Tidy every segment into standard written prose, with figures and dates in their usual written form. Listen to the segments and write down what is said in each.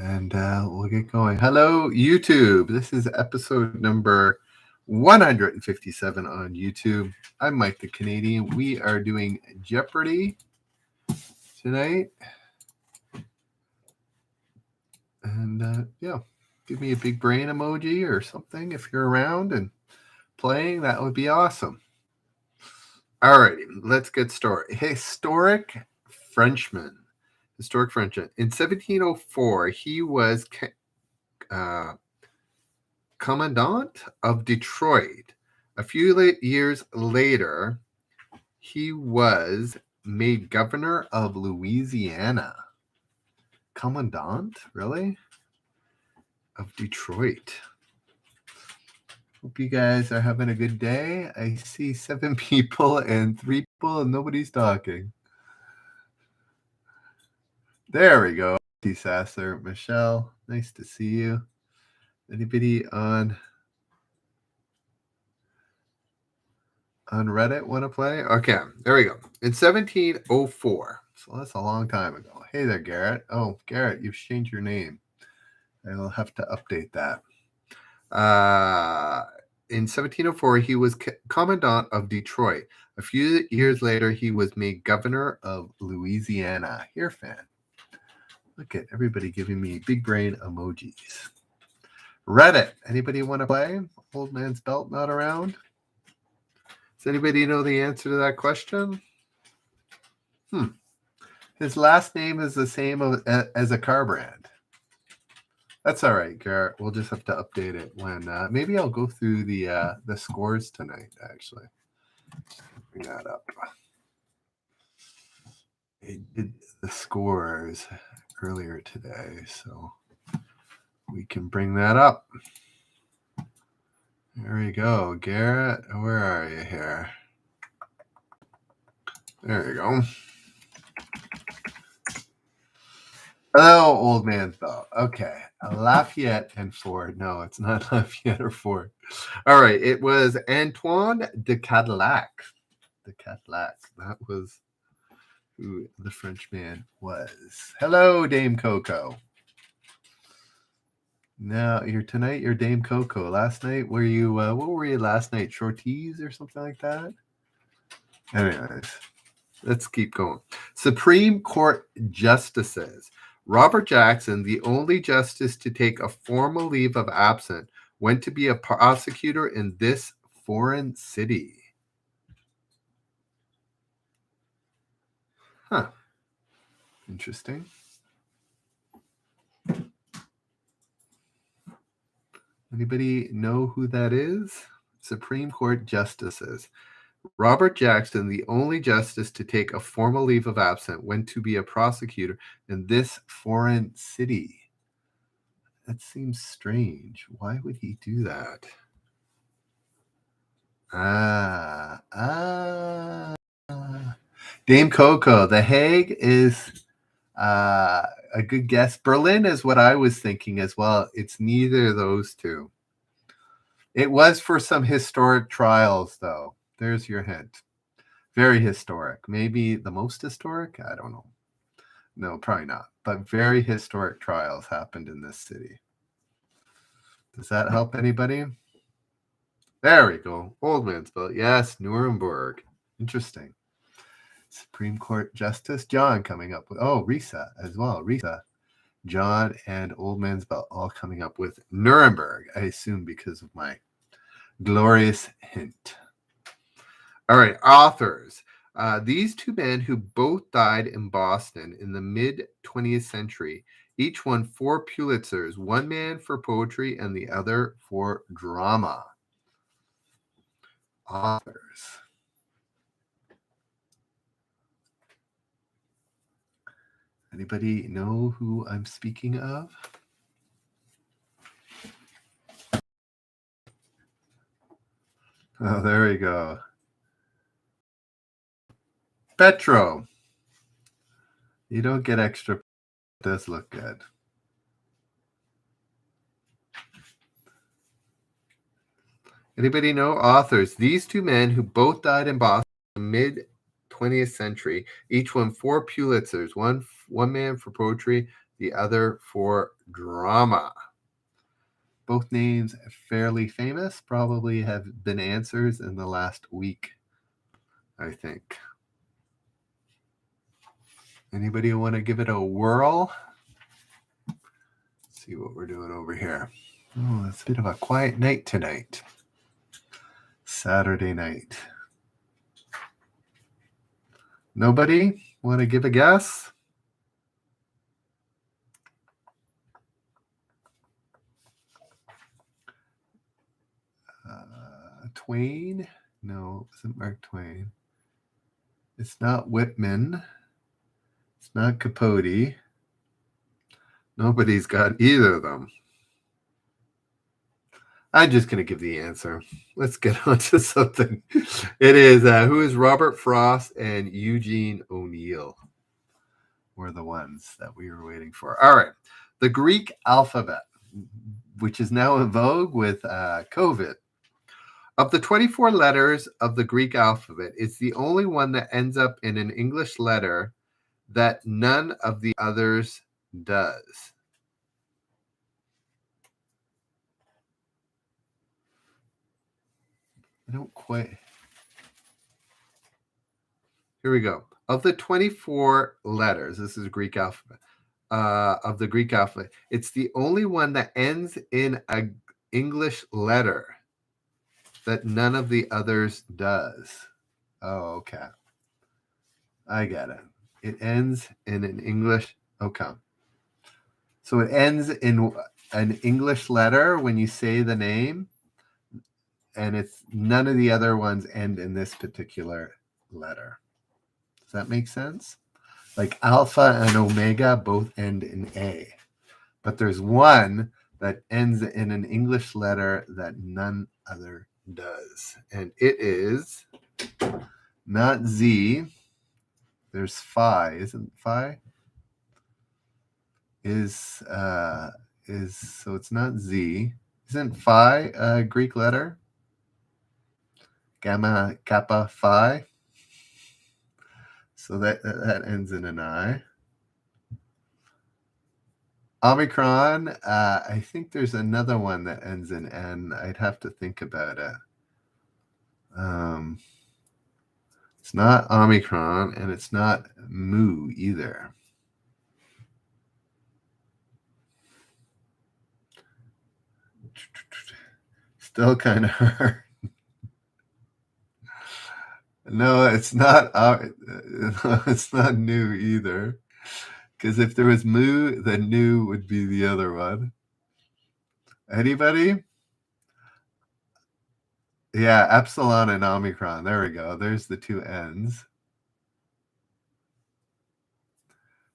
And we'll get going. Hello, YouTube. This is episode number 157 on YouTube. I'm Mike the Canadian. We are doing Jeopardy tonight. And yeah, give me a big brain emoji or something if you're around and playing. That would be awesome. Alrighty, let's get started. Historic Frenchman. In 1704, he was commandant of Detroit. A few years later, he was made governor of Louisiana. Commandant? Really? Of Detroit. Hope you guys are having a good day. I see 7 people and 3 people and nobody's talking. There we go. Sasser, Michelle, nice to see you. Anybody on Reddit want to play? Okay, there we go. In 1704, so that's a long time ago. Hey there, Garrett. Oh, Garrett, you've changed your name. I'll have to update that. In 1704, he was commandant of Detroit. A few years later, he was made governor of Louisiana. Here, fan. Look at everybody giving me big brain emojis. Reddit. Anybody want to play? Old man's belt not around? Does anybody know the answer to that question? His last name is the same as a car brand. That's all right, Garrett. We'll just have to update it when maybe I'll go through the scores tonight, actually. Bring that up. I did the scores earlier today, so we can bring that up. There we go. Garrett, where are you here? There you go. Hello, old man's belt. Okay. Lafayette and Ford. No, it's not Lafayette or Ford. All right. It was Antoine de Cadillac. That was who the Frenchman was. Hello, Dame Coco. Now you're Dame Coco. Last night, were you? What were you last night? Shorties or something like that? Anyways, let's keep going. Supreme Court justices. Robert Jackson, the only justice to take a formal leave of absence, went to be a prosecutor in this foreign city. Huh. Interesting. Anybody know who that is? Supreme Court justices. Robert Jackson, the only justice to take a formal leave of absence, went to be a prosecutor in this foreign city. That seems strange. Why would he do that? Dame Coco, The Hague is a good guess. Berlin is what I was thinking as well. It's neither of those two. It was for some historic trials, though. There's your hint. Very historic. Maybe the most historic? I don't know. No, probably not. But very historic trials happened in this city. Does that help anybody? There we go. Old man's belt. Yes, Nuremberg. Interesting. Supreme Court Justice John coming up with, Risa as well. Risa, John, and Old Man's Belt all coming up with Nuremberg, I assume because of my glorious hint. All right, authors. These 2 men who both died in Boston in the mid-20th century, each won 4 Pulitzers, one man for poetry and the other for drama. Authors. Anybody know who I'm speaking of? Oh, there we go. Petro. You don't get extra. It does look good. Anybody know authors? These 2 men who both died in Boston in the mid-20th century, each won 4 Pulitzers, one man for poetry the other for drama. Both names fairly famous, probably have been answers in the last week, I think. Anybody want to give it a whirl? Let's see what we're doing over here. Oh, it's a bit of a quiet night tonight. Saturday night. Nobody want to give a guess? Twain? No, it wasn't Mark Twain. It's not Whitman. It's not Capote. Nobody's got either of them. I'm just going to give the answer. Let's get on to something. It is, who is Robert Frost and Eugene O'Neill were the ones that we were waiting for. All right. The Greek alphabet, which is now in vogue with COVID. Of the 24 letters of the Greek alphabet, it's the only one that ends up in an English letter that none of the others does. I don't quite. Here we go. Of the 24 letters, this is Greek alphabet, of the Greek alphabet, it's the only one that ends in an English letter that none of the others does. Oh, okay. I get it. It ends in an English. Okay. So it ends in an English letter when you say the name, and it's none of the other ones end in this particular letter. Does that make sense? Like alpha and omega both end in A, but there's one that ends in an English letter that none other does, and it is not Z. There's phi, isn't phi? Is so it's not Z. Isn't phi a Greek letter? Gamma, kappa, phi. So that ends in an I. Omicron, I think there's another one that ends in N. I'd have to think about it. It's not Omicron, and it's not Mu either. Still kind of hard. No, it's not. It's not new either. Because if there was Mu, then Nu would be the other one. Anybody? Yeah, Epsilon and Omicron. There we go. There's the two ends.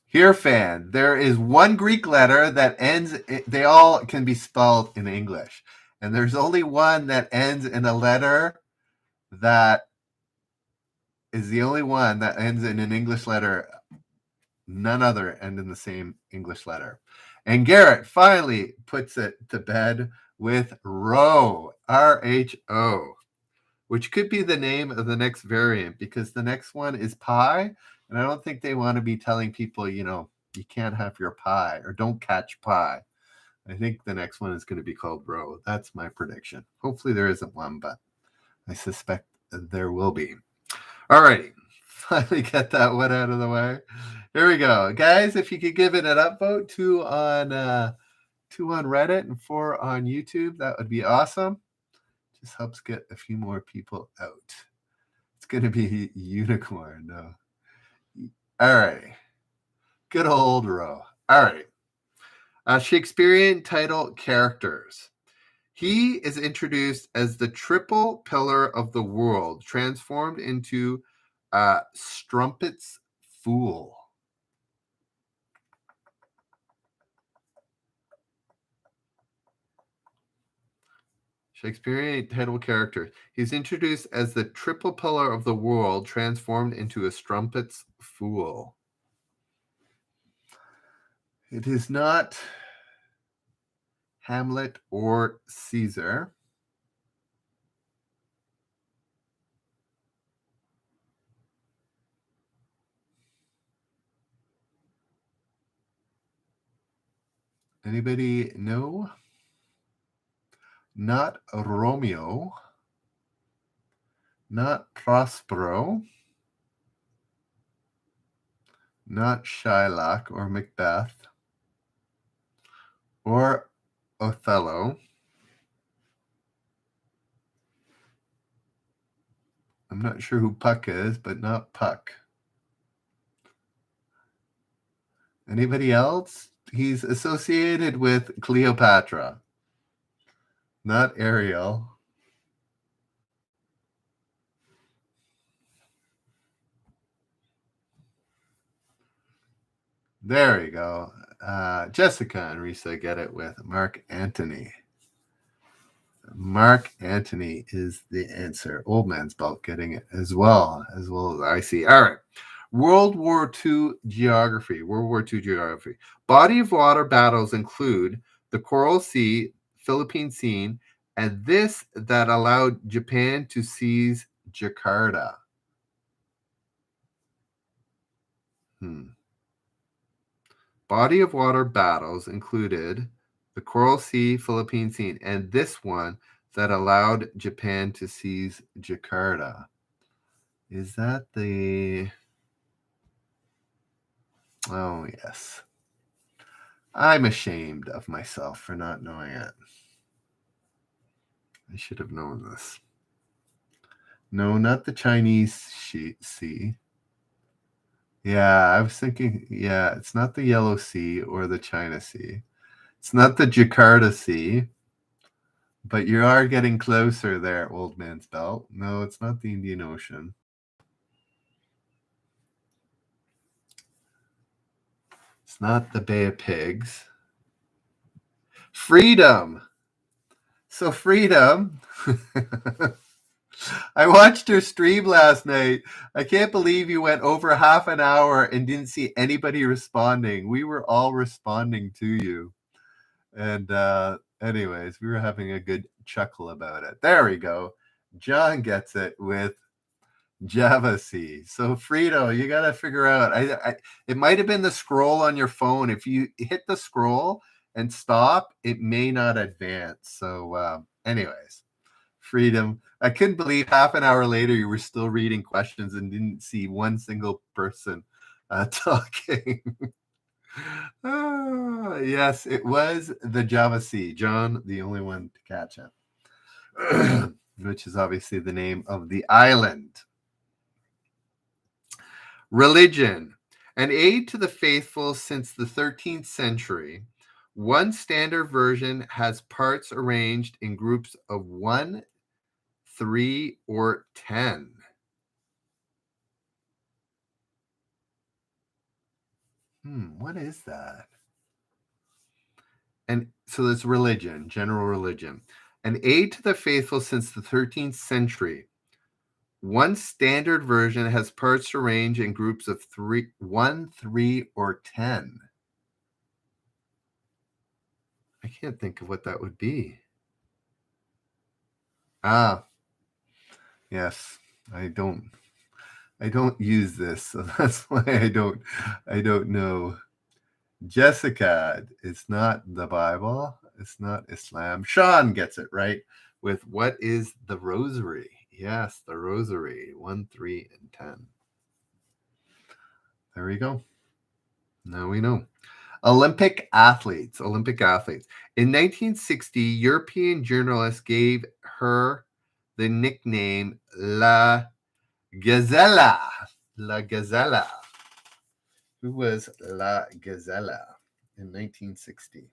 Here, fan. There is one Greek letter that ends. They all can be spelled in English, and there's only one that ends in a letter that is the only one that ends in an English letter. None other end in the same English letter. And Garrett finally puts it to bed with Rho, R-H-O, which could be the name of the next variant because the next one is pie. And I don't think they want to be telling people, you can't have your pie or don't catch pie. I think the next one is going to be called Rho. That's my prediction. Hopefully there isn't one, but I suspect there will be. All righty. Finally get that one out of the way. Here we go. Guys, if you could give it an upvote, 2 on Reddit and 4 on YouTube, that would be awesome. Just helps get a few more people out. It's going to be unicorn. No. All right. Good old Rho. All right. Shakespearean title characters. He is introduced as the triple pillar of the world, transformed into Strumpet's fool. Shakespearean title character. He's introduced as the triple pillar of the world, transformed into a strumpet's fool. It is not Hamlet or Caesar. Anybody know? Not Romeo. Not Prospero. Not Shylock or Macbeth. Or Othello. I'm not sure who Puck is, but not Puck. Anybody else? He's associated with Cleopatra. Not Ariel. There you go. Jessica and Risa get it with Mark Antony. Mark Antony is the answer. Old man's belt getting it as well as I see. All right. World War II geography. Body of water battles include the Coral Sea, Philippine Sea, and this that allowed Japan to seize Jakarta. Body of water battles included the Coral Sea, Philippine Sea, and this one that allowed Japan to seize Jakarta. Is that the... Oh, yes. I'm ashamed of myself for not knowing it. I should have known this. No, not the Chinese Sea. Yeah, I was thinking, yeah, it's not the Yellow Sea or the China Sea. It's not the Jakarta Sea. But you are getting closer there, old man's belt. No, it's not the Indian Ocean. It's not the Bay of Pigs. Freedom. So Freedom. I watched her stream last night. I can't believe you went over half an hour and didn't see anybody responding. We were all responding to you. And anyways, we were having a good chuckle about it. There we go. John gets it with Java C. So Frito, you got to figure out. It might have been the scroll on your phone. If you hit the scroll and stop, it may not advance. So anyways, Freedom. I couldn't believe half an hour later you were still reading questions and didn't see one single person talking. Yes, it was the Java C. John, the only one to catch it, which is obviously the name of the island. Religion. An aid to the faithful since the 13th century. One standard version has parts arranged in groups of 1, 3, or 10. What is that? And so that's religion, general religion. An aid to the faithful since the 13th century. One standard version has parts arranged in groups of 1, 3, or 10. I can't think of what that would be. Yes, I don't use this, so that's why I don't know. Jessica, it's not the Bible. It's not Islam. Sean gets it right with what is the rosary? Yes, the rosary. 1, 3, and 10. There we go. Now we know. Olympic athletes. In 1960, European journalists gave her the nickname La Gazella. La Gazella. Who was La Gazella in 1960?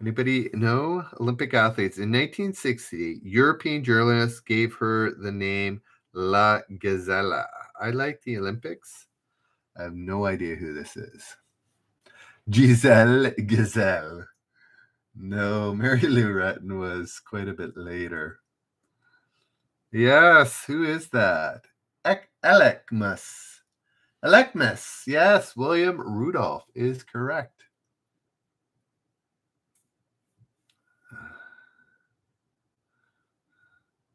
Anybody know? Olympic athletes. In 1960, European journalists gave her the name La Gazella. I like the Olympics. I have no idea who this is. Giselle Gazelle. No, Mary Lou Retton was quite a bit later. Yes, who is that? Elecmus. Yes, William Rudolph is correct.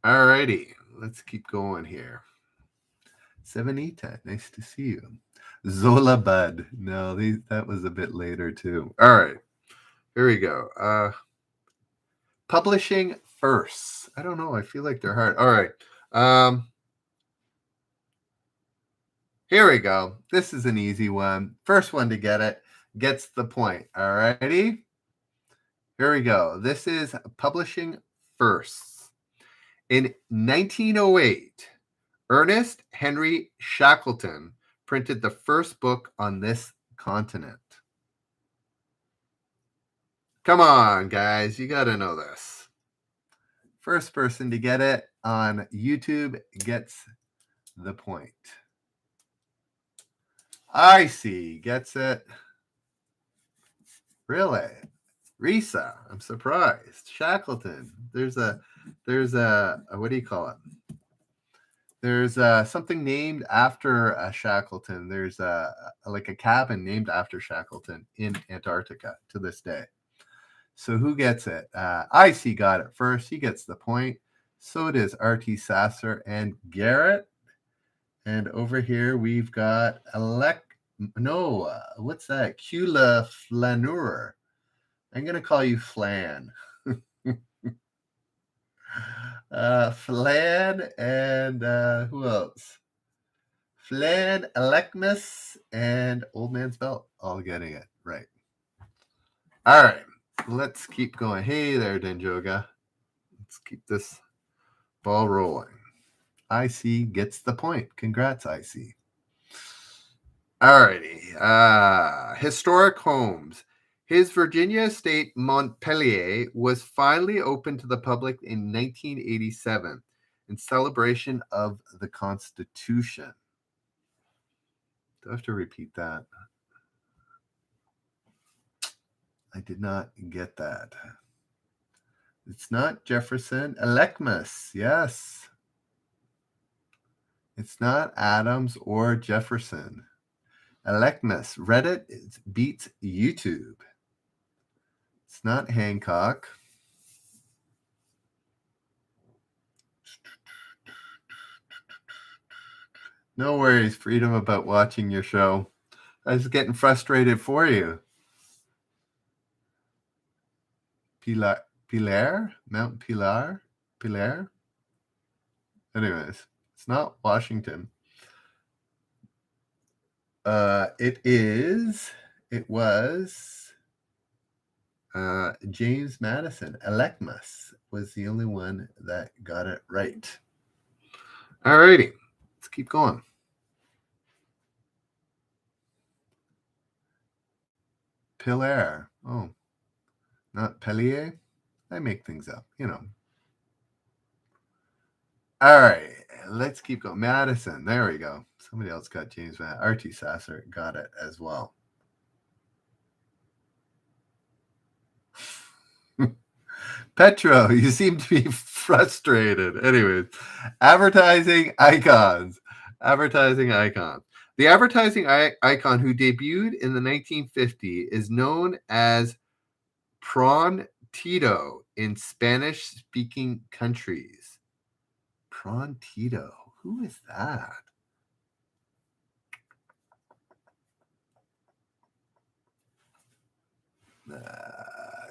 Alrighty, let's keep going here. Sevenita, nice to see you. Zola Bud. No, that was a bit later too. All right, here we go. Publishing first. I don't know. I feel like they're hard. All right. Here we go. This is an easy one. First one to get it gets the point. All righty. Here we go. This is publishing first. In 1908, Ernest Henry Shackleton printed the first book on this continent. Come on, guys. You got to know this. First person to get it on YouTube gets the point. I see. Gets it. Really? Risa. I'm surprised. Shackleton. There's a what do you call it? There's something named after Shackleton. There's like a cabin named after Shackleton in Antarctica to this day. So who gets it? IC got it first. He gets the point. So does RT Sasser and Garrett. And over here we've got what's that? Cula Flaneur. I'm going to call you Flan. Flan and who else? Flan, Alekmus, and Old Man's Belt. All getting it right. All right. Let's keep going. Hey there, Denjoga. Let's keep this ball rolling. IC gets the point. Congrats, IC. Alrighty. Historic homes. His Virginia estate, Montpelier, was finally opened to the public in 1987 in celebration of the Constitution. Do I have to repeat that? I did not get that. It's not Jefferson. Alekmus, yes. It's not Adams or Jefferson. Alekmus. Reddit beats YouTube. It's not Hancock. No worries, Freedom, about watching your show. I was getting frustrated for you. Pilar? Mount Pilar? Anyways, it's not Washington. It was James Madison. Alekmus was the only one that got it right. Alrighty, let's keep going. Pilar. Oh, not Pellier. I make things up, you know. All right, let's keep going. Madison. There we go. Somebody else got James Madison. R.T. Sasser got it as well. Petro, you seem to be frustrated. Anyways, advertising icons. The advertising icon who debuted in the 1950s is known as Prontito in Spanish-speaking countries. Prontito. Who is that?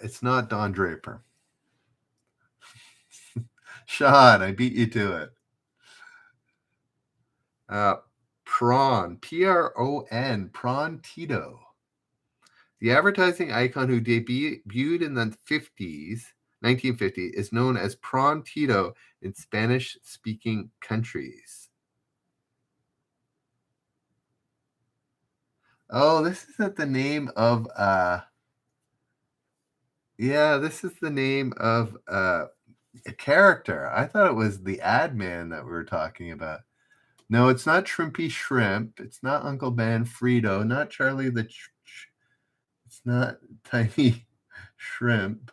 It's not Don Draper. Sean, I beat you to it. Pron, P-R-O-N, Prontito. The advertising icon who debuted in the 1950s, is known as Prontito in Spanish-speaking countries. Oh, this isn't the name of this is the name of a character. I thought it was the ad man that we were talking about. No, it's not Shrimpy Shrimp. It's not Uncle Ben Frito. Not Charlie the it's not Tiny Shrimp.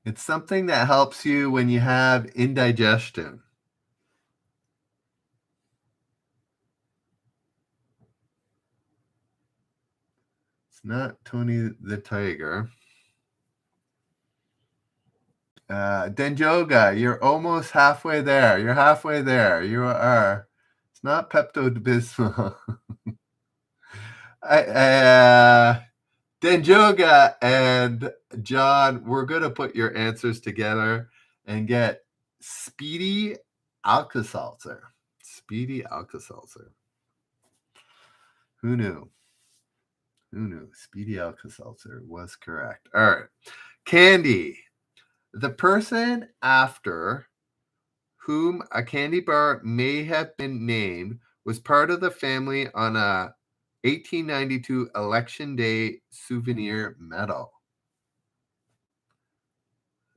It's something that helps you when you have indigestion. It's not Tony the Tiger. Denjoga, you're almost halfway there. You're halfway there. You are. It's not Pepto-Bismol. Denjoga and John, we're going to put your answers together and get Speedy Alka-Seltzer. Speedy Alka-Seltzer. Who knew? Who knew? Speedy Alka-Seltzer was correct. All right. Candy. The person after whom a candy bar may have been named was part of the family on a 1892 Election Day souvenir medal.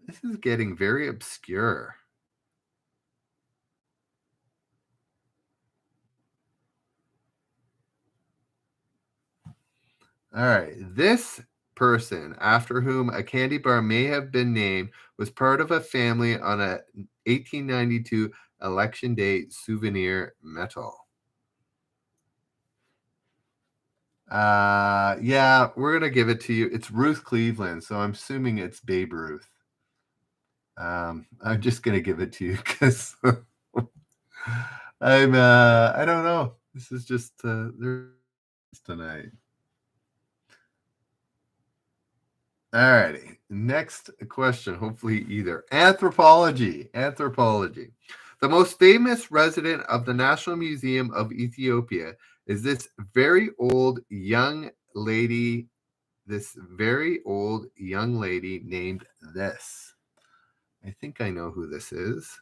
This is getting very obscure. All right. This person after whom a candy bar may have been named was part of a family on a 1892 Election Day souvenir medal. Yeah, we're gonna give it to you. It's Ruth Cleveland, so I'm assuming it's Babe Ruth. I'm just gonna give it to you because I don't know. This is just tonight. All righty. Next question. Hopefully either. Anthropology. Anthropology. The most famous resident of the National Museum of Ethiopia is this very old young lady. This very old young lady named this. I think I know who this is.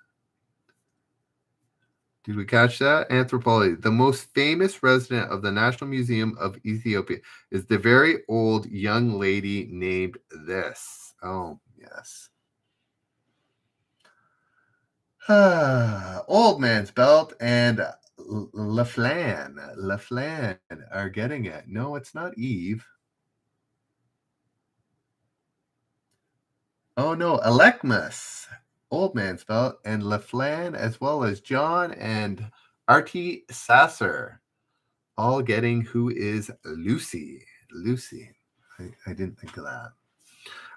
Did we catch that? Anthropology. The most famous resident of the National Museum of Ethiopia is the very old young lady named this. Oh, yes. Old Man's Belt and LaFlan are getting it. No, it's not Eve. Oh, no, Alekmus. Old Man's Belt and LaFlan, as well as John and Artie Sasser, all getting who is Lucy. Lucy. I didn't think of that.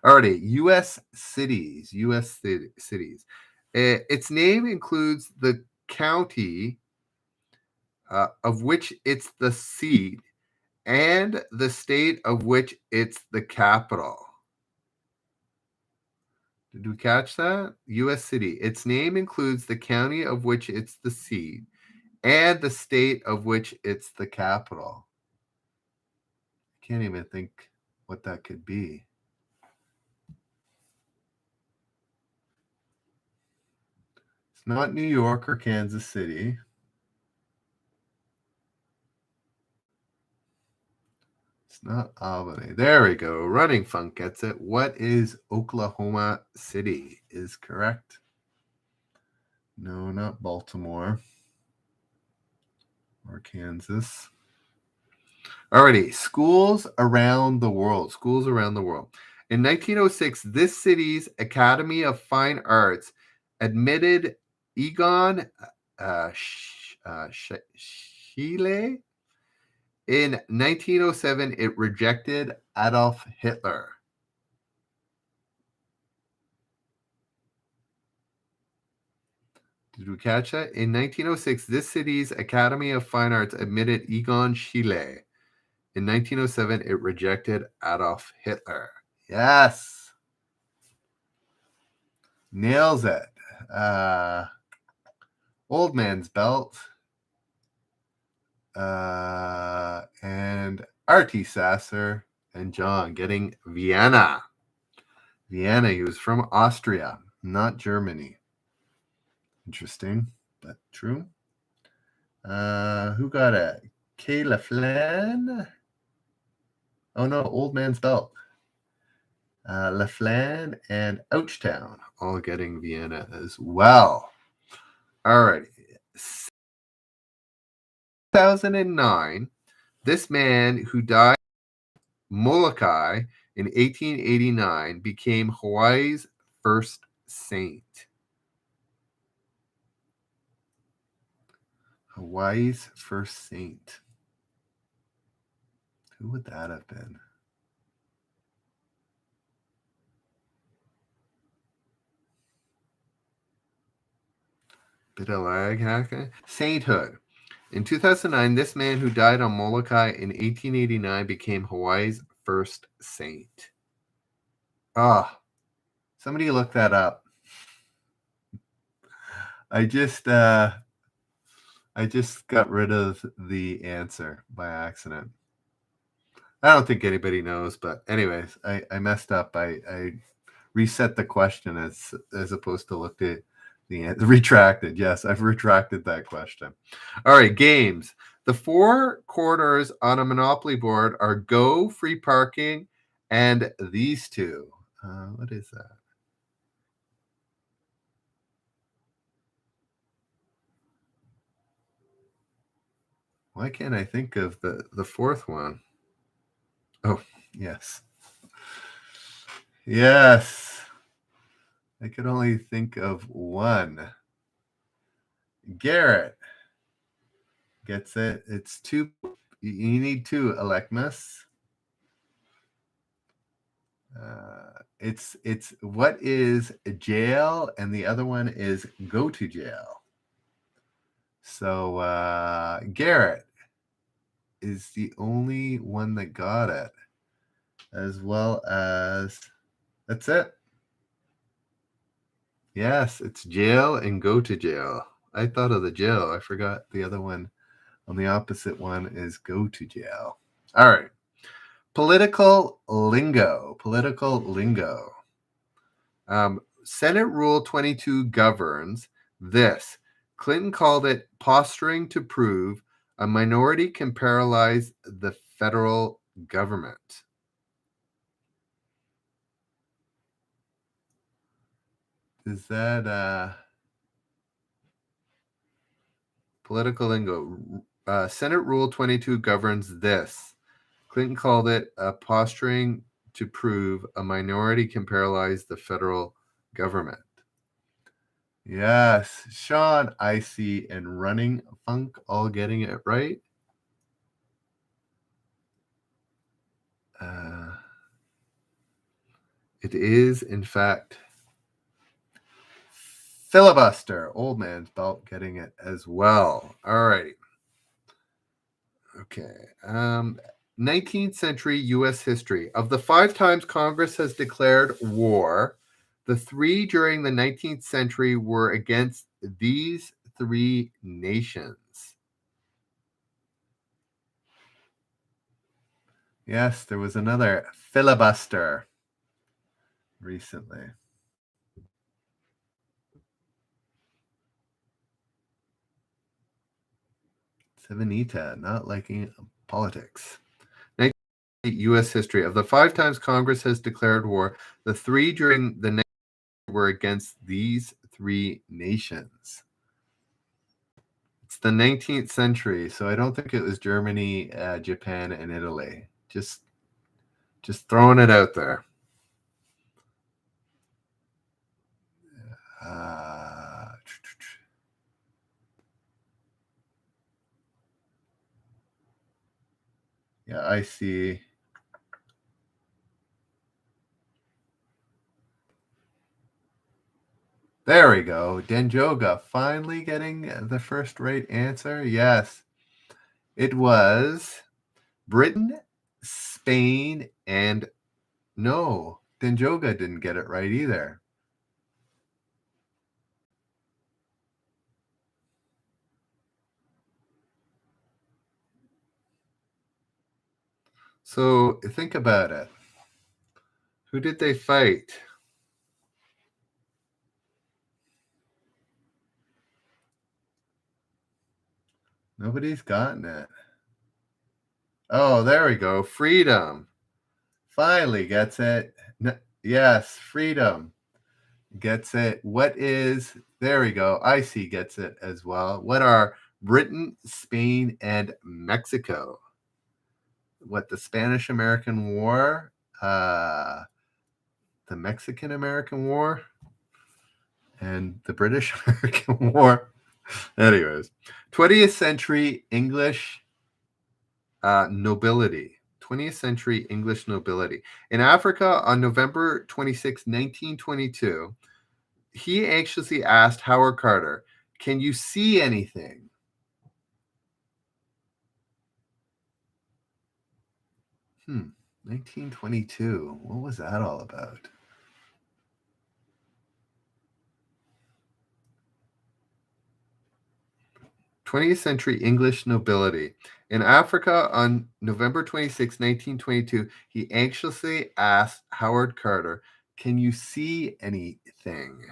Alrighty, U.S. cities. U.S. cities. Its name includes the county of which it's the seat and the state of which it's the capital. Did we catch that? U.S. city. Its name includes the county of which it's the seat and the state of which it's the capital. I can't even think what that could be. It's not New York or Kansas City. It's not Albany. There we go. Running Funk gets it. What is Oklahoma City? Is correct. No, not Baltimore or Kansas. Alrighty, schools around the world. Schools around the world. In 1906, this city's Academy of Fine Arts admitted Egon Schiele. In 1907, it rejected Adolf Hitler. Did we catch that? In 1906, this city's Academy of Fine Arts admitted Egon Schiele. In 1907, it rejected Adolf Hitler. Yes. Nails it. Old Man's Belt. And Artie Sasser and John getting Vienna. Vienna, he was from Austria, not Germany. Interesting, but true. Who got it? Kayla Flan? Oh no, Old Man's Belt. LaFlan and Ouchtown all getting Vienna as well. Alrighty. 2009, this man who died in Molokai in 1889 became Hawaii's first saint. Hawaii's first saint. Who would that have been? Bit of lag hacking. Sainthood. In 2009, this man who died on Molokai in 1889 became Hawaii's first saint. Ah, somebody look that up. I just got rid of the answer by accident. I don't think anybody knows, but anyways, I messed up. I reset the question as opposed to looked at the answer. Retracted. Yes, I've retracted that question. All right, games. The 4 corners on a Monopoly board are go, free parking, and these two. What is that? Why can't I think of the fourth one? Oh, yes. Yes. I could only think of one. Garrett gets it. It's 2. You need 2, Alekmus. It's what is jail, and the other one is go to jail. So Garrett is the only one that got it, as well as that's it. Yes, it's jail and go to jail. I thought of the jail. I forgot the other one. On the opposite one is go to jail. All right. Political lingo. Senate Rule 22 governs this. Clinton called it posturing to prove a minority can paralyze the federal government. Is that political lingo? Senate Rule 22 governs this. Clinton called it posturing to prove a minority can paralyze the federal government. Yes, Sean, Icy, and Running Funk all getting it right. It is, in fact, filibuster. Old Man's Belt getting it as well. All right. Okay. 19th century U.S. history. Of the 5 times Congress has declared war, the 3 during the 19th century were against these 3 nations. Yes, there was another filibuster recently. Sevenita, not liking politics. U.S. history. Of the 5 times Congress has declared war, the 3 during the were against these 3 nations. It's the 19th century, so I don't think it was Germany, Japan, and Italy. Just throwing it out there. Yeah, I see. There we go. Denjoga finally getting the first right answer. Yes, it was Britain, Spain, and no, Denjoga didn't get it right either. So think about it. Who did they fight? Nobody's gotten it. Oh, there we go. Freedom. Finally gets it. Yes, freedom gets it. What is, there we go. Icy gets it as well. What are Britain, Spain, and Mexico? What, the Spanish-American War? The Mexican-American War? And the British-American War? Anyways, 20th century English nobility. 20th century English nobility. In Africa, on November 26, 1922, he anxiously asked Howard Carter, Can you see anything? Hmm. 1922. What was that all about? '20th century English nobility. In Africa on November 26, 1922, he anxiously asked Howard Carter, "Can you see anything?"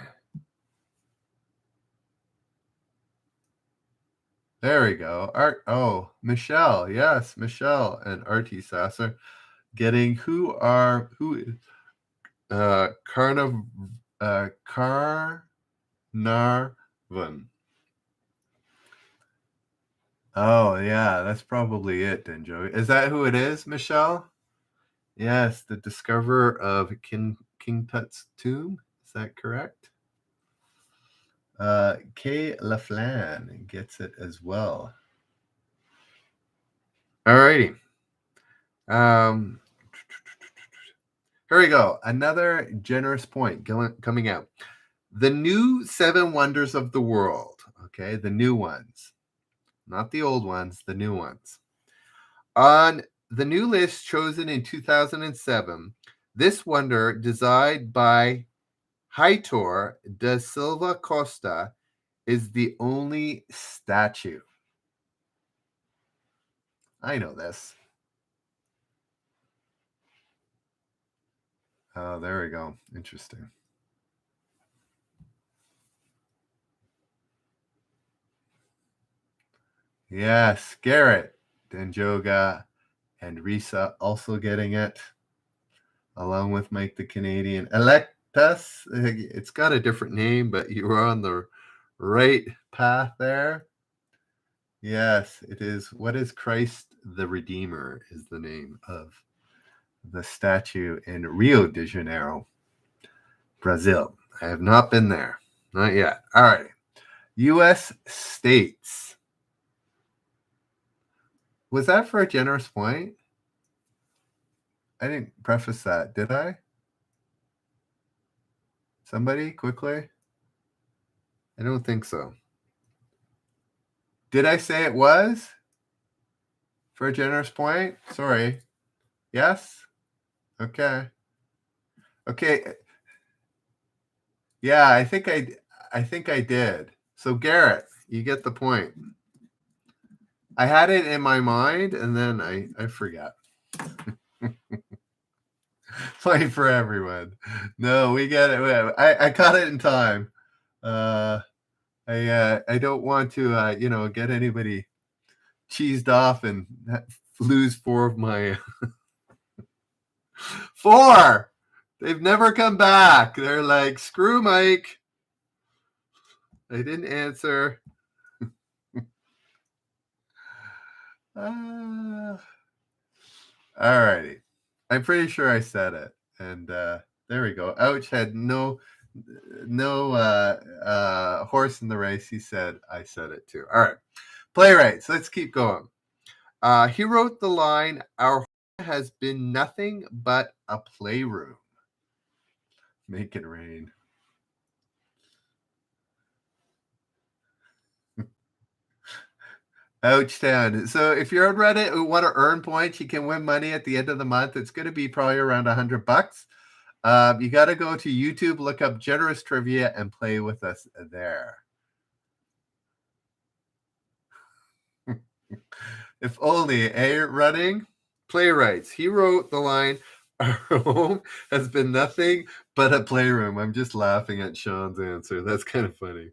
There we go. Michelle. Yes, Michelle and Artie Sasser getting who Carnav Carnarvon. Oh yeah, that's probably it then, Joey. Is that who it is, Michelle? Yes, the discoverer of King Tut's tomb. Is that correct? Kay LaFlan gets it as well. Alrighty. Here we go. Another generous point coming out. The new seven wonders of the world. Okay, the new ones, not the old ones, the new ones. On the new list chosen in 2007, this wonder, designed by Heitor da Silva Costa, is the only statue. I know this. Oh, there we go. Interesting. Yes, Garrett, Denjoga, and Risa also getting it, along with Mike the Canadian. Electus, it's got a different name, but you were on the right path there. Yes, it is. What is Christ the Redeemer is the name of the statue in Rio de Janeiro, Brazil. I have not been there. Not yet. All right. U.S. states. Was that for a generous point? I didn't preface that, did I? Somebody quickly? I don't think so. Did I say it was for a generous point? Sorry. Yes? Okay. Okay. Yeah, I think I did. So Garrett, you get the point. I had it in my mind and then I forgot. Fight for everyone. No, we get it. I caught it in time. I don't want to get anybody cheesed off and lose four of my four. They've never come back. They're like, screw Mike. They didn't answer. All righty. I'm pretty sure I said it. And there we go. Ouch had no horse in the race. He said I said it too. All right. Playwrights. Let's keep going. He wrote the line, "Our home has been nothing but a playroom." Make it rain. Ouchtown. So if you're on Reddit who want to earn points, you can win money at the end of the month. It's going to be probably around $100. You got to go to YouTube, look up Generous Trivia, and play with us there. If only, running? Playwrights. He wrote the line, "Our home has been nothing but a playroom." I'm just laughing at Sean's answer. That's kind of funny.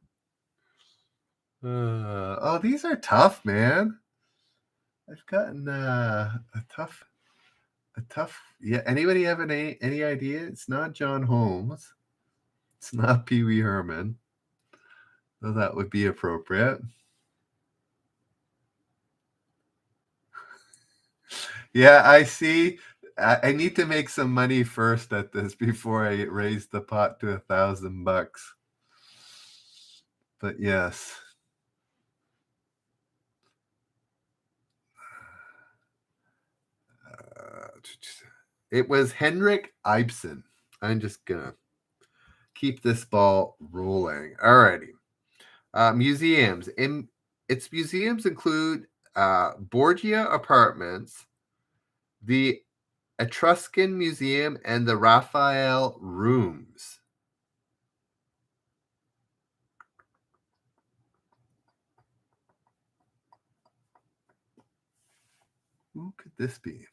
These are tough, man. I've gotten a tough. Yeah. Anybody have any idea? It's not John Holmes. It's not Pee Wee Herman. Though that would be appropriate. Yeah, I see. I need to make some money first at this before I raise the pot to $1,000. But yes. It was Henrik Ibsen. I'm just gonna keep this ball rolling. Alrighty. Museums. Its museums include Borgia Apartments, the Etruscan Museum, and the Raphael Rooms. Who could this be?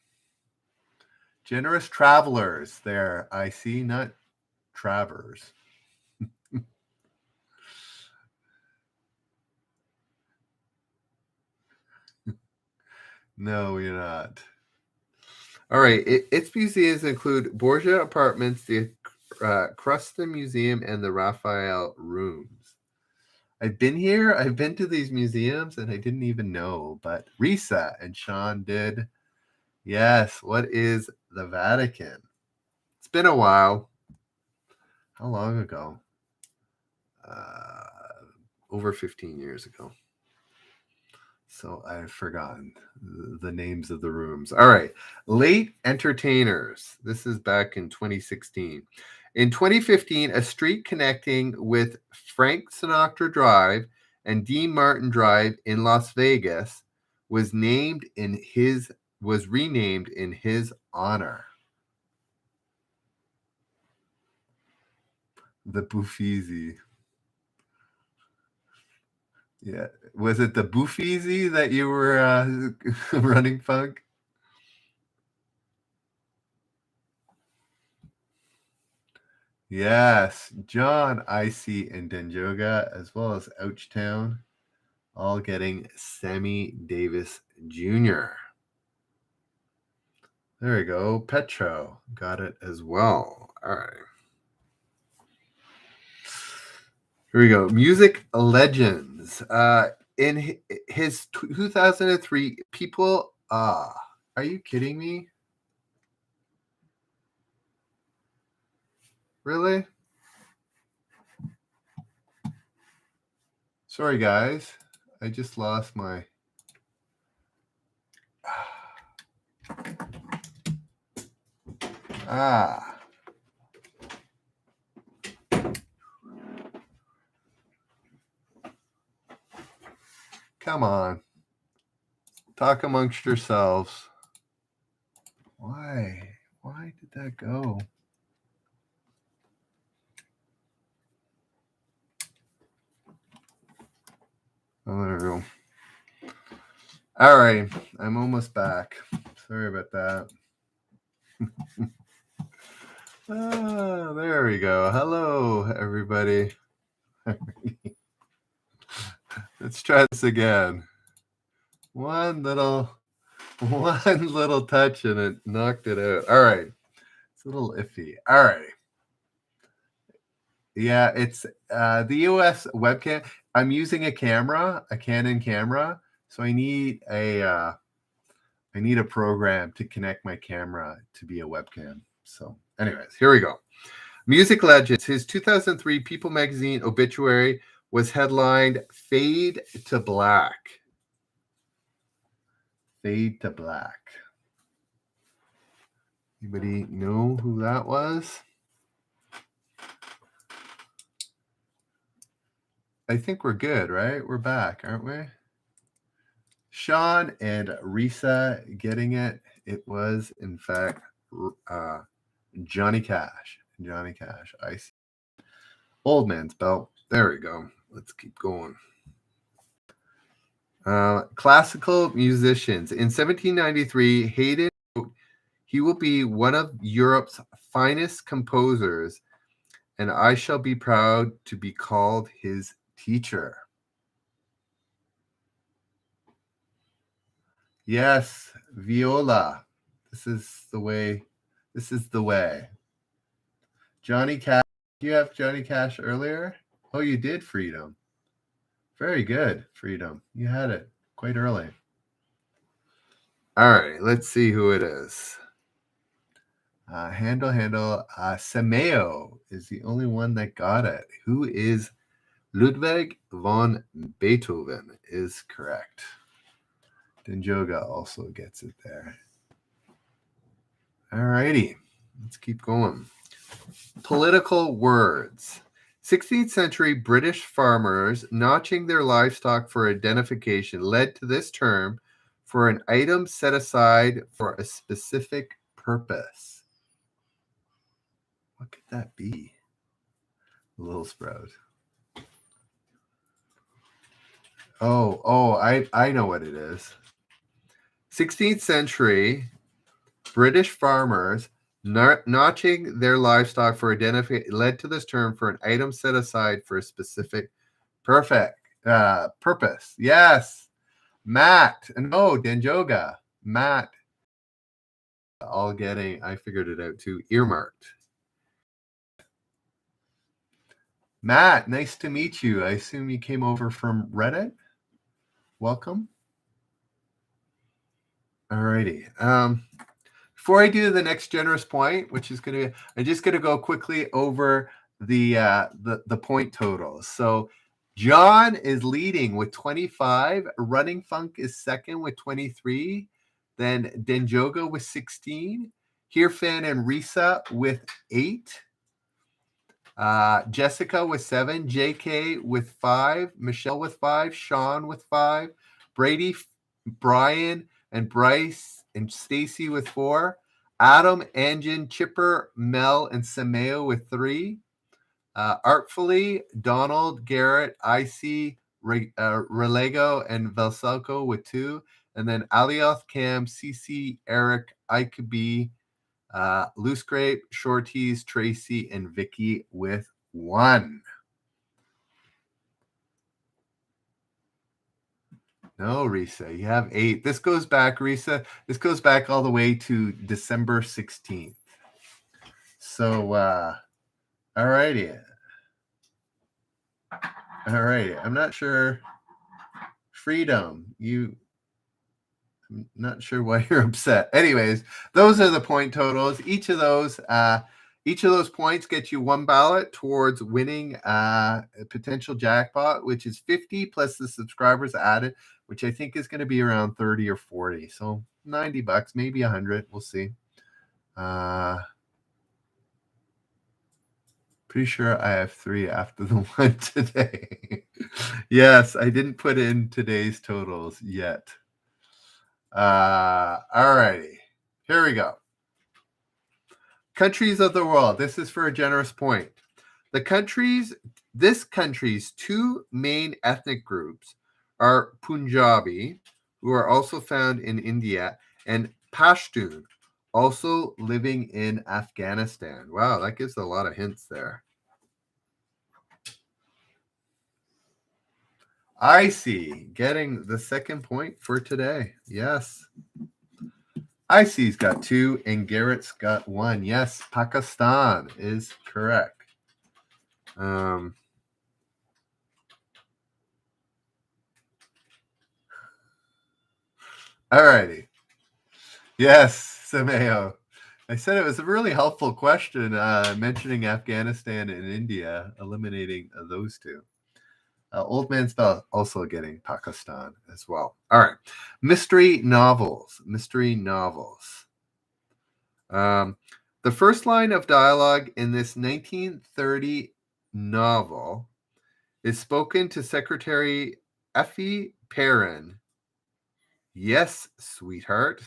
Generous travelers there. I see, not Travers. No, you're not. All right. Its museums include Borgia Apartments, the Cruston Museum, and the Raphael Rooms. I've been here. I've been to these museums, and I didn't even know. But Risa and Sean did. Yes. What is the Vatican? It's been a while. How long ago? Over 15 years ago. So I've forgotten the names of the rooms. All right. Late entertainers. This is back in 2016. In 2015, a street connecting with Frank Sinatra Drive and Dean Martin Drive in Las Vegas was renamed in his honor. The Buffizi. Yeah. Was it the Buffizi that you were running, Funk? Yes. John, Icy, and Denjoga, as well as Ouchtown, all getting Sammy Davis Jr. There we go. Petro got it as well. All right. Here we go. Music legends. In his 2003 People... are you kidding me? Really? Sorry, guys. I just lost my... Come on. Talk amongst yourselves. Why? Why did that go? Oh, there we go. All right. I'm almost back. Sorry about that. There we go. Hello, everybody. Let's try this again. One little touch and it knocked it out. All right. It's a little iffy. All right. Yeah, it's the US webcam. I'm using a Canon camera, so I need a program to connect my camera to be a webcam. So, anyways, here we go. Music legends. His 2003 People magazine obituary was headlined "Fade to Black." Fade to Black. Anybody know who that was? I think we're good, right? We're back, aren't we? Sean and Risa getting it. It was, in fact, Johnny Cash. Johnny Cash. I see. Old Man's Belt. There we go. Let's keep going. Classical musicians. In 1793, Haydn wrote, "He will be one of Europe's finest composers, and I shall be proud to be called his teacher." Yes, viola. This is the way. This is the way. Johnny Cash. Do you have Johnny Cash earlier? Oh, you did, Freedom. Very good, Freedom. You had it quite early. All right, let's see who it is. Handle. Semeo is the only one that got it. Who is Ludwig von Beethoven is correct. Denjoga also gets it there. All righty, let's keep going. Political words. 16th century British farmers notching their livestock for identification led to this term for an item set aside for a specific purpose. What could that be? Little Sprout. I know what it is. 16th century British farmers notching their livestock for identification led to this term for an item set aside for a specific purpose. Yes. Matt. No, Denjoga. Matt. All getting, I figured it out too, earmarked. Matt, nice to meet you. I assume you came over from Reddit. Welcome. Alrighty. Before I do the next generous point, which is I'm just gonna go quickly over the point totals. So John is leading with 25. Running Funk is second with 23. Then Denjoga with 16. Heerfan and Risa with 8. Jessica with 7. JK with 5. Michelle with 5. Sean with 5. Brady, Brian, and Bryce and Stacy with 4. Adam, Anjan, Chipper, Mel, and Sameo with 3. Artfully, Donald, Garrett, Icy, Relego, and Velselko with 2. And then Alioth, Cam, CC, Eric, Ike Loose Grape, Shorties, Tracy, and Vicky with 1. No, Risa, you have 8. This goes back, Risa. This goes back all the way to December 16th. So, all righty. All right. I'm not sure. Freedom, I'm not sure why you're upset. Anyways, those are the point totals. Each of those points gets you 1 ballot towards winning a potential jackpot, which is 50 plus the subscribers added, which I think is going to be around 30 or 40. So $90, maybe 100. We'll see. Pretty sure I have 3 after the one today. Yes, I didn't put in today's totals yet. All righty. Here we go. Countries of the world. This is for a generous point. This country's 2 main ethnic groups are Punjabi, who are also found in India, and Pashtun, also living in Afghanistan. Wow, that gives a lot of hints there. I see. Getting the second point for today. Yes. Icy's got 2 and Garrett's got 1. Yes, Pakistan is correct. All righty. Yes, Sameo. I said it was a really helpful question, mentioning Afghanistan and India, eliminating those 2. Old Man Spell also getting Pakistan as well. All right. Mystery novels. The first line of dialogue in this 1930 novel is spoken to Secretary Effie Perrin. Yes, sweetheart.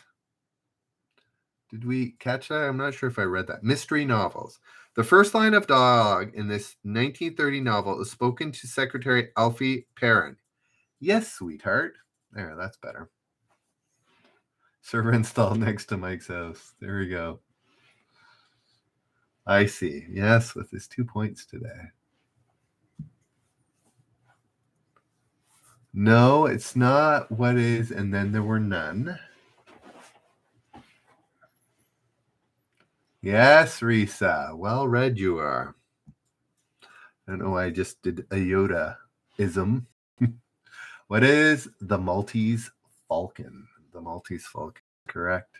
Did we catch that? I'm not sure if I read that. Mystery novels. The first line of dialogue in this 1930 novel is spoken to Secretary Alfie Perrin. Yes, sweetheart. There, that's better. Server installed next to Mike's house. There we go. I see. Yes, with his 2 points today. No, it's not what is, and then there were none. Yes, Risa. Well read you are. I don't know why I just did a Yoda-ism. What is the Maltese Falcon? The Maltese Falcon, correct.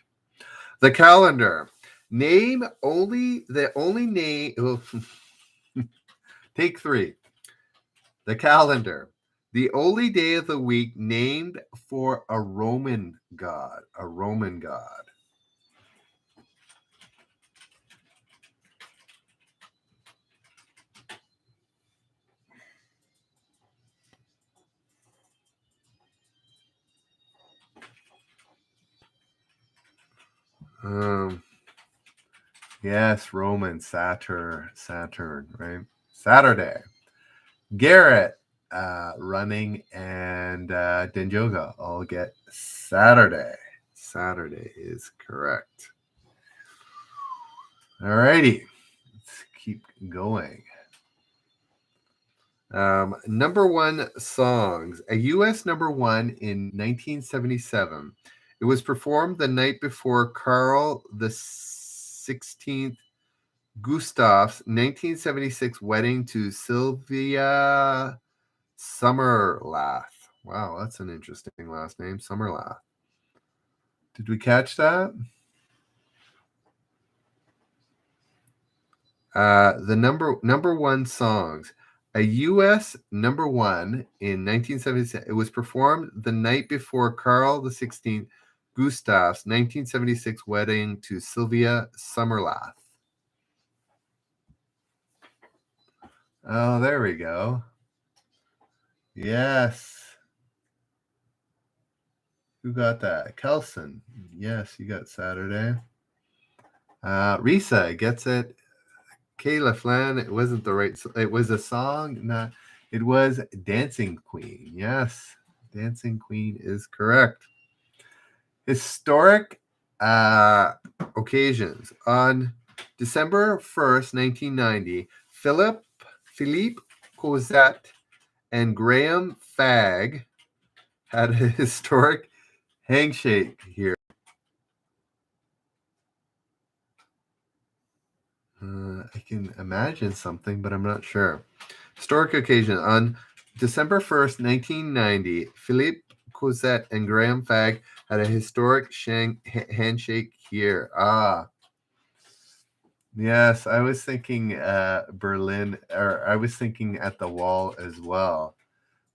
The calendar. Name only the only name. Oh, take 3. The calendar. The only day of the week named for a Roman god. A Roman god. Yes, Roman, Saturn, right? Saturday. Garrett, running, and Denjoga all get Saturday. Saturday is correct. All righty. Let's keep going. Number one songs. A U.S. number one in 1977. It was performed the night before Carl the 16th Gustav's 1976 wedding to Sylvia Summerlath. Wow, that's an interesting last name, Summerlath. Did we catch that? The number one songs. A U.S. number one in 1976. It was performed the night before Carl the 16th Gustav's 1976 wedding to Sylvia Summerlath. Oh, there we go. Yes. Who got that? Kelson. Yes, you got Saturday. Risa gets it. Kayla Flan, it wasn't the right. It was a song. Not. It was Dancing Queen. Yes, Dancing Queen is correct. Historic occasions. On December 1st, 1990, Philippe Cosette and Graham Fagg had a historic handshake here. I can imagine something, but I'm not sure. Historic occasion. On December 1st, 1990, Philippe Cosette and Graham Fagg had a historic handshake here. Yes, I was thinking Berlin, or I was thinking at the Wall as well,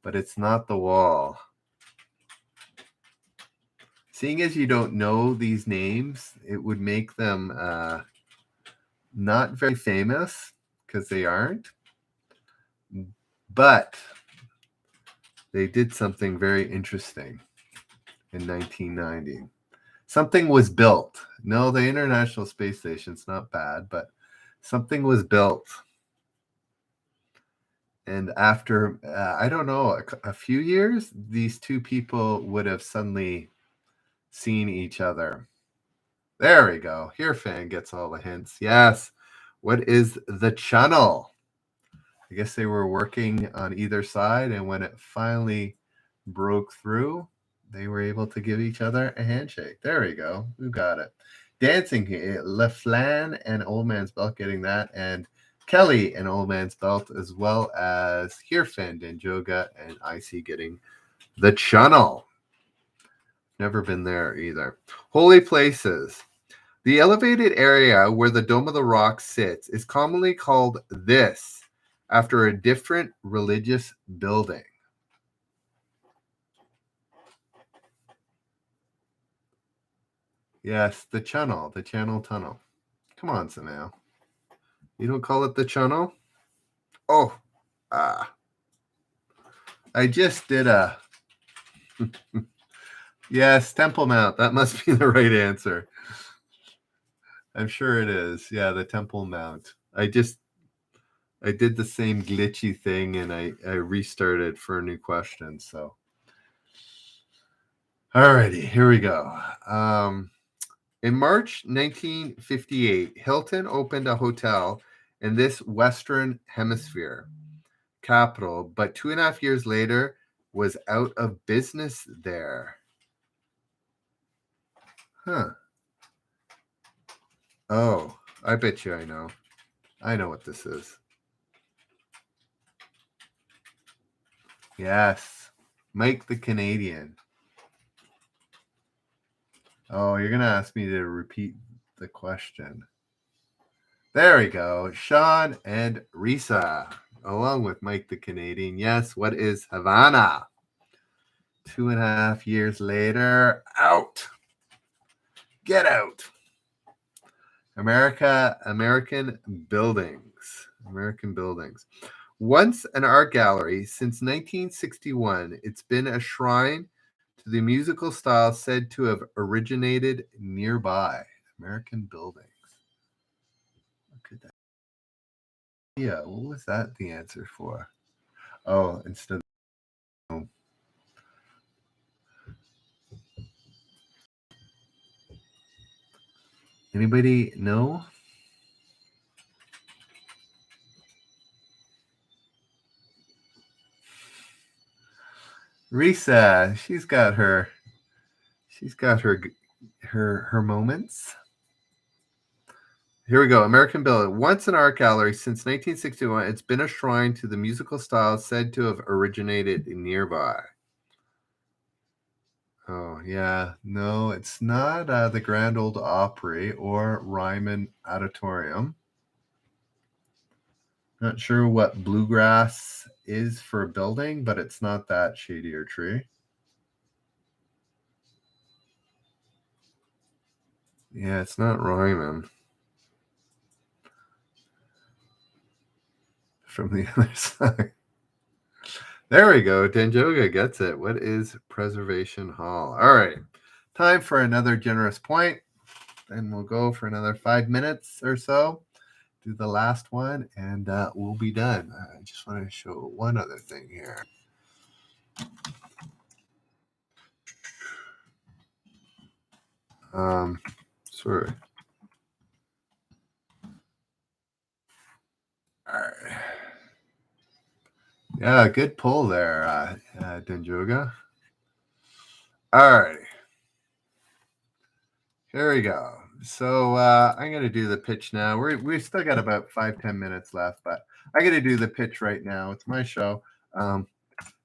but it's not the Wall. Seeing as you don't know these names, it would make them not very famous because they aren't. But they did something very interesting in 1990. Something was built. No, the International Space Station's not bad, but something was built. And after, I don't know, a few years, these two people would have suddenly seen each other. There we go. Here, Fan gets all the hints. Yes. What is the channel? I guess they were working on either side, and when it finally broke through, they were able to give each other a handshake. There we go. Who got it? Dancing, LaFlan and Old Man's Belt getting that, and Kelly and Old Man's Belt, as well as Hirfend and Joga and Icy getting the channel. Never been there either. Holy places. The elevated area where the Dome of the Rock sits is commonly called this, after a different religious building. Yes, the channel tunnel. Come on, Sanao. You don't call it the channel? Oh, I just did a... Yes, Temple Mount. That must be the right answer. I'm sure it is. Yeah, the Temple Mount. I did the same glitchy thing, and I restarted for a new question. So, alrighty, here we go. In March 1958, Hilton opened a hotel in this Western Hemisphere capital, but 2.5 years later was out of business there. Huh. Oh, I bet you I know. I know what this is. Yes. Mike the Canadian. Oh, you're going to ask me to repeat the question. There we go. Sean and Risa, along with Mike the Canadian. Yes, what is Havana? 2.5 years later, out. Get out. American buildings. Once an art gallery, since 1961, it's been a shrine to the musical style said to have originated nearby. American buildings. What could that? Yeah, what was that the answer for? Oh, instead of anybody know? Risa, she's got her moments. Here we go. American Building. Once an art gallery since 1961, it's been a shrine to the musical style said to have originated nearby. Oh, yeah. No, it's not the Grand Ole Opry or Ryman Auditorium. Not sure what bluegrass is for a building, but it's not that shadier tree. Yeah, it's not Ryman. From the other side. There we go. Danjoga gets it. What is Preservation Hall? All right. Time for another generous point. Then we'll go for another 5 minutes or so. Do the last one, and we'll be done. I just want to show one other thing here. Sorry. All right. Yeah, good pull there, Danjoga. All right. Here we go. So I'm going to do the pitch now. We've still got about 5-10 minutes left, but I'm going to do the pitch right now. It's my show.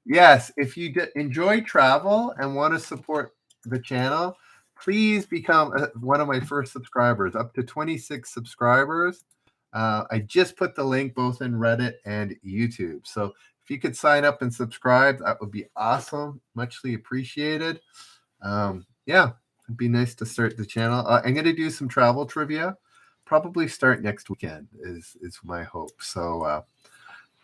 Yes, if you enjoy travel and want to support the channel, please become one of my first subscribers. Up to 26 subscribers. I just put the link both in Reddit and YouTube. So if you could sign up and subscribe, that would be awesome. Muchly appreciated. Yeah, it'd be nice to start the channel. I'm going to do some travel trivia. Probably start next weekend is my hope. So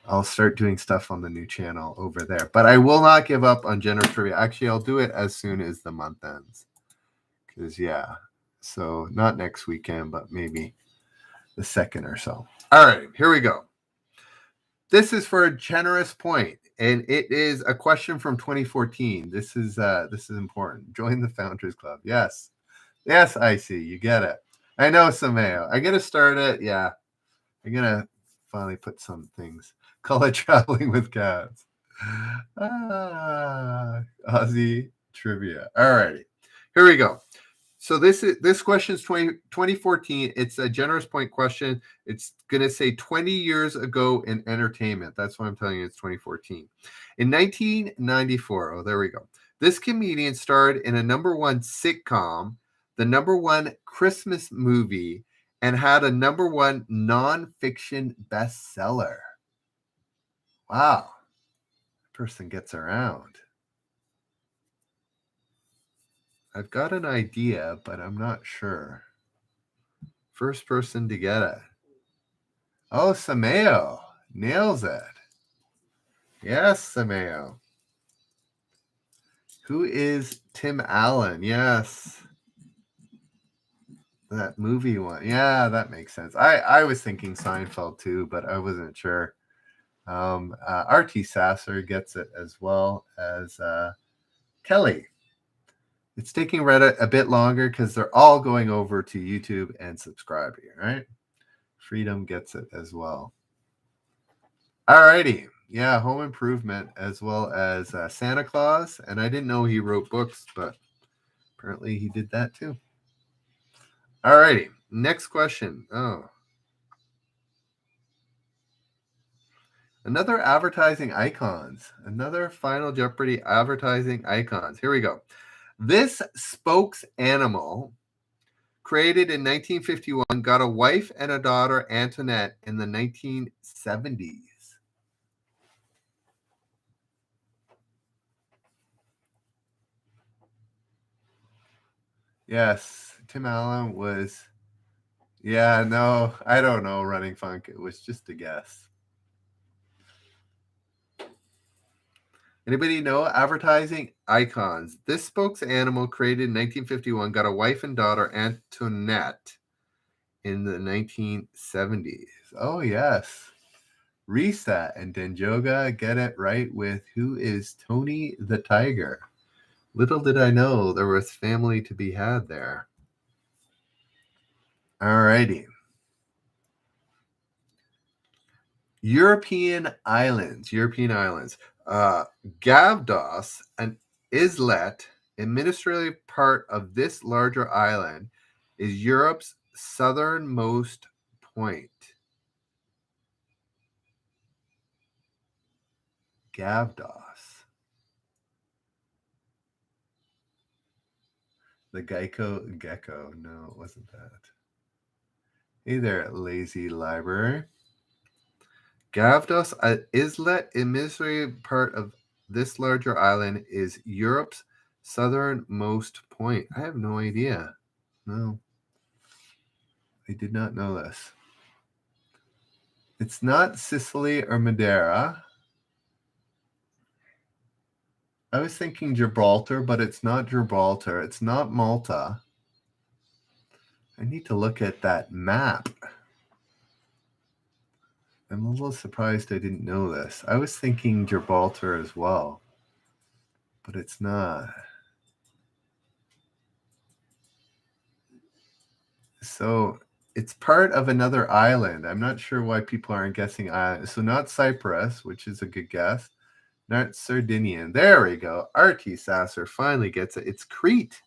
I'll start doing stuff on the new channel over there. But I will not give up on general trivia. Actually, I'll do it as soon as the month ends. Because, yeah, so not next weekend, but maybe the second or so. All right, here we go. This is for a generous point, and it is a question from 2014. This is important. Join the Founders Club. Yes, I see. You get it. I know, Sameo. I'm gonna start it. Yeah, I'm gonna finally put some things. Call it traveling with cats. Aussie trivia. All righty, here we go. So this question is 2014. It's a generous point question. It's going to say 20 years ago in entertainment. That's why I'm telling you it's 2014. In 1994, oh, there we go. This comedian starred in a #1 sitcom, the #1 Christmas movie, and had a #1 nonfiction bestseller. Wow. Person gets around. I've got an idea, but I'm not sure. First person to get it. Oh, Sameo nails it. Yes, Sameo. Who is Tim Allen? Yes. That movie one. Yeah, that makes sense. I was thinking Seinfeld too, but I wasn't sure. R.T. Sasser gets it as well as Kelly. It's taking Reddit a bit longer because they're all going over to YouTube and subscribing, right? Freedom gets it as well. All righty. Yeah, Home Improvement as well as Santa Claus. And I didn't know he wrote books, but apparently he did that too. All righty. Next question. Oh. Another advertising icons. Another Final Jeopardy advertising icons. Here we go. This spokes animal, created in 1951, got a wife and a daughter, Antoinette, in the 1970s. Yes, Tim Allen was. Yeah, no, I don't know. Running Funk. It was just a guess. Anybody know advertising icons? This spokesanimal created in 1951 got a wife and daughter, Antoinette, in the 1970s. Oh, yes. Reset and Denjoga get it right with who is Tony the Tiger. Little did I know there was family to be had there. Alrighty. European islands. Gavdos, an islet, administrative part of this larger island, is Europe's southernmost point. Gavdos. The gecko. No, it wasn't that. Hey there, lazy library. Gavdos, an islet, administrative part of this larger island, is Europe's southernmost point. I have no idea. No. I did not know this. It's not Sicily or Madeira. I was thinking Gibraltar, but it's not Gibraltar. It's not Malta. I need to look at that map. I'm a little surprised I didn't know this. I was thinking Gibraltar as well, but it's not. So it's part of another island. I'm not sure why people aren't guessing islands. So not Cyprus, which is a good guess. Not Sardinian. There we go. Artie Sasser finally gets it. It's Crete.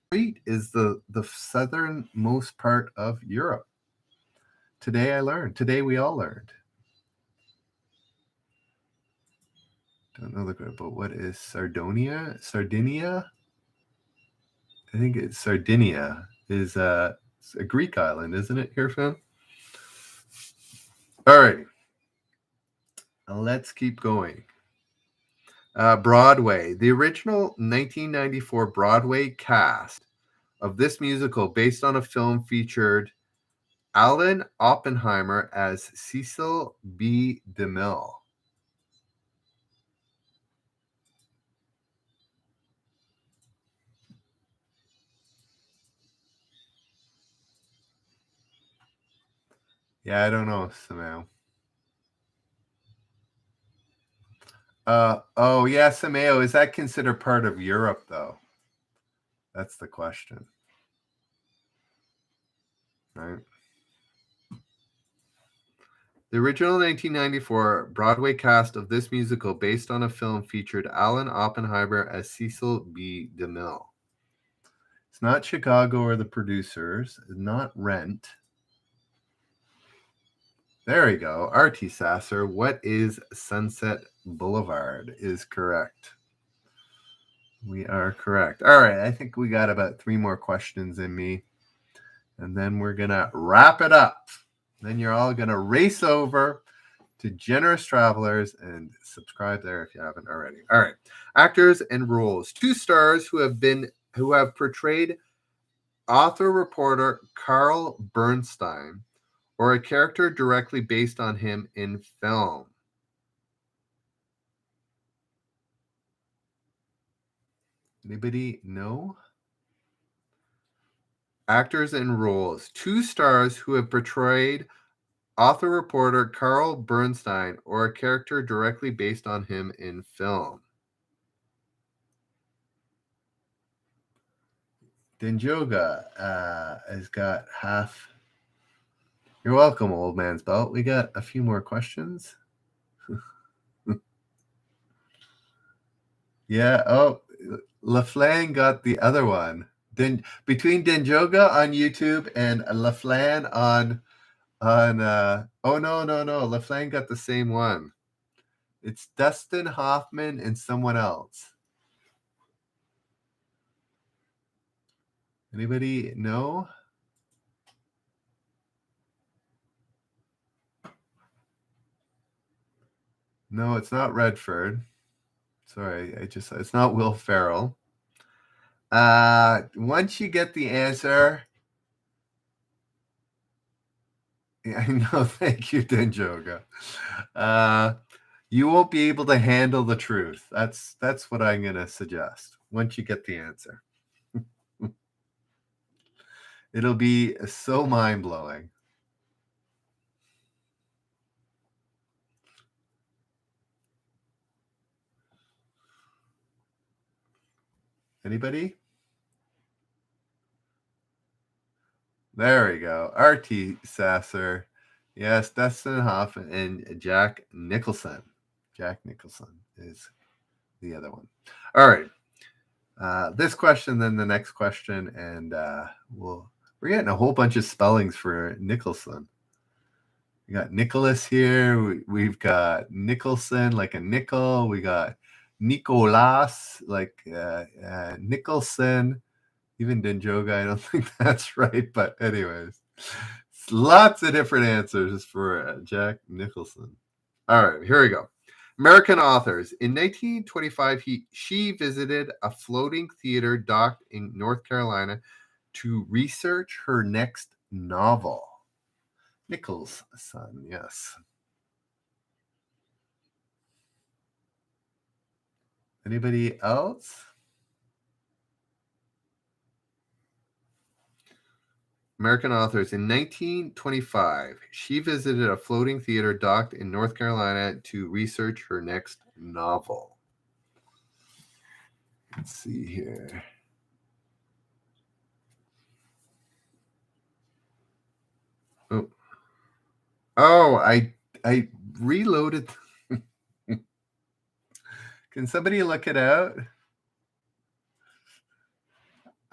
Crete is the southernmost part of Europe. Today I learned. Today we all learned. Don't know but what is Sardinia? I think it's Sardinia is a Greek island, isn't it, here, fam? All right. Let's keep going. Broadway. The original 1994 Broadway cast of this musical, based on a film, featured Alan Oppenheimer as Cecil B. DeMille. Yeah, I don't know, Sameo. Oh, yeah, Sameo. Is that considered part of Europe, though? That's the question. Right. The original 1994 Broadway cast of this musical, based on a film, featured Alan Oppenheimer as Cecil B. DeMille. It's not Chicago or the producers. It's not Rent. There we go. R.T. Sasser. What is Sunset Boulevard? Is correct. We are correct. All right. I think we got about 3 more questions in me. And then we're going to wrap it up. Then you're all going to race over to Generous Travelers and subscribe there if you haven't already. All right. Actors and roles. 2 stars who have portrayed author reporter Carl Bernstein or a character directly based on him in film. Anybody know? Actors and roles. 2 stars who have portrayed author reporter Carl Bernstein or a character directly based on him in film. Denjoga has got half. You're welcome, old man's belt. We got a few more questions. Yeah. Oh, LaFlan got the other one. Between Denjoga on YouTube and LaFlan on oh no. LaFlan got the same one. It's Dustin Hoffman and someone else. Anybody know? No, it's not Redford. Sorry, it's not Will Ferrell. Once you get the answer, yeah, I know. Thank you, Denjoga. You won't be able to handle the truth. That's what I'm going to suggest once you get the answer. It'll be so mind-blowing. Anybody? There we go. R.T. Sasser. Yes, Dustin Hoffman and Jack Nicholson. Jack Nicholson is the other one. All right. This question, then the next question, and we're getting a whole bunch of spellings for Nicholson. We got Nicholas here. We've got Nicholson, like a nickel. We got Nicolas, like Nicholson. Even Dinjoga, I don't think that's right. But anyways, lots of different answers for Jack Nicholson. All right, here we go. American authors. In 1925, she visited a floating theater docked in North Carolina to research her next novel. Nichols' son, yes. Anybody else? American authors. In 1925, she visited a floating theater docked in North Carolina to research her next novel. Let's see here. Oh, I reloaded. Can somebody look it out?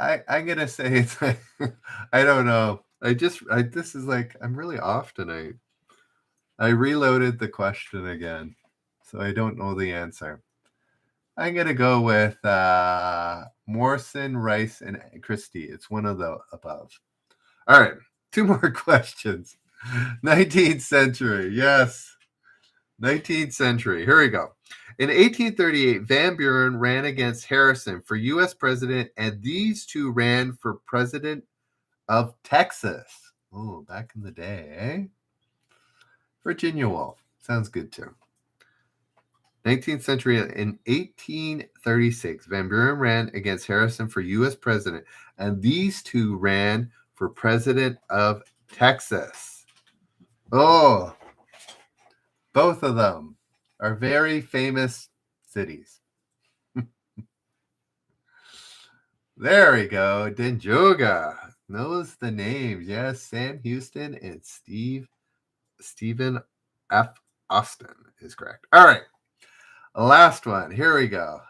I'm gonna say it's I don't know. This is like I'm really off tonight. I reloaded the question again, so I don't know the answer. I'm gonna go with Morrison, Rice, and Christie. It's one of the above. All right, 2 more questions. 19th century, yes. 19th century. Here we go. In 1838, Van Buren ran against Harrison for U.S. president, and these two ran for president of Texas. Oh, back in the day, eh? Virginia Woolf. Sounds good, too. 19th century. In 1836, Van Buren ran against Harrison for U.S. president, and these two ran for president of Texas. Oh, both of them are very famous cities. There we go. Dinjoga knows the names. Yes, Sam Houston and Stephen F. Austin is correct. All right. Last one. Here we go.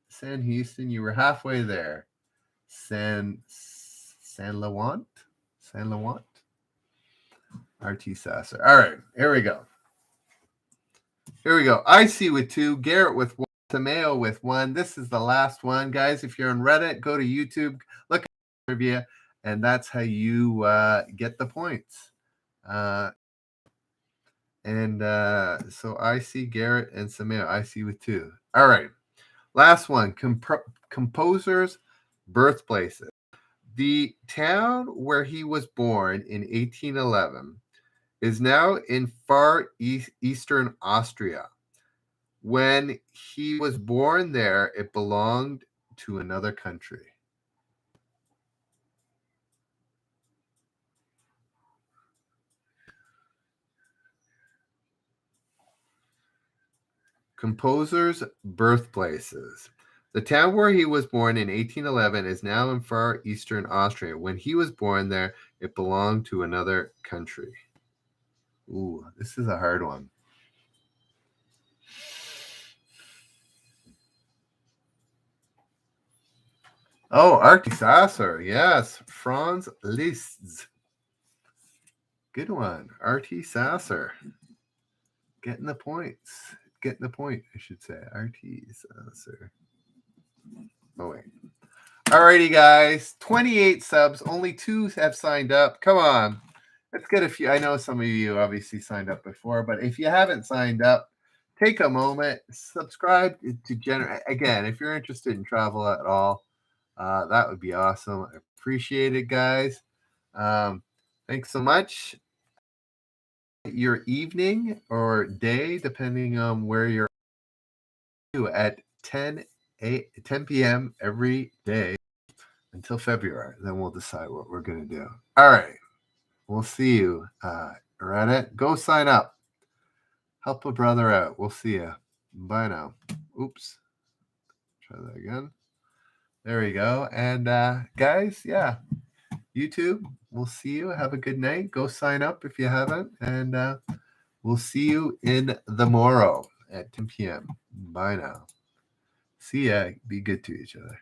Sam Houston, you were halfway there. San Lawant? San Lawant? R.T. Sasser. All right. Here we go. Here we go. IC with 2, Garrett with 1, Tamayo with 1. This is the last one. Guys, if you're on Reddit, go to YouTube, look at the trivia, and that's how you get the points. So I see Garrett and Tamayo. I see with 2. All right. Last one. Composers' birthplaces. The town where he was born in 1811 is now in far eastern Austria. When he was born there, it belonged to another country. Composers' birthplaces. The town where he was born in 1811 is now in far eastern Austria. When he was born there, it belonged to another country. Ooh, this is a hard one. Oh, R.T. Sasser. Yes. Franz Liszt. Good one. R.T. Sasser. Getting the points. Getting the point, I should say. R.T. Sasser. Oh, wait. Alrighty, guys. 28 subs. Only 2 have signed up. Come on. Let's get a few. I know some of you obviously signed up before, but if you haven't signed up, take a moment, subscribe to Again, if you're interested in travel at all, that would be awesome. I appreciate it, guys. Thanks so much. your evening or day, depending on where you're at 10 p.m. every day until February. Then we'll decide what we're going to do. All right. We'll see you. Reddit. Go sign up. Help a brother out. We'll see you. Bye now. Oops. Try that again. There we go. And guys, yeah, YouTube, we'll see you. Have a good night. Go sign up if you haven't. And we'll see you in the morrow at 10 p.m. Bye now. See ya. Be good to each other.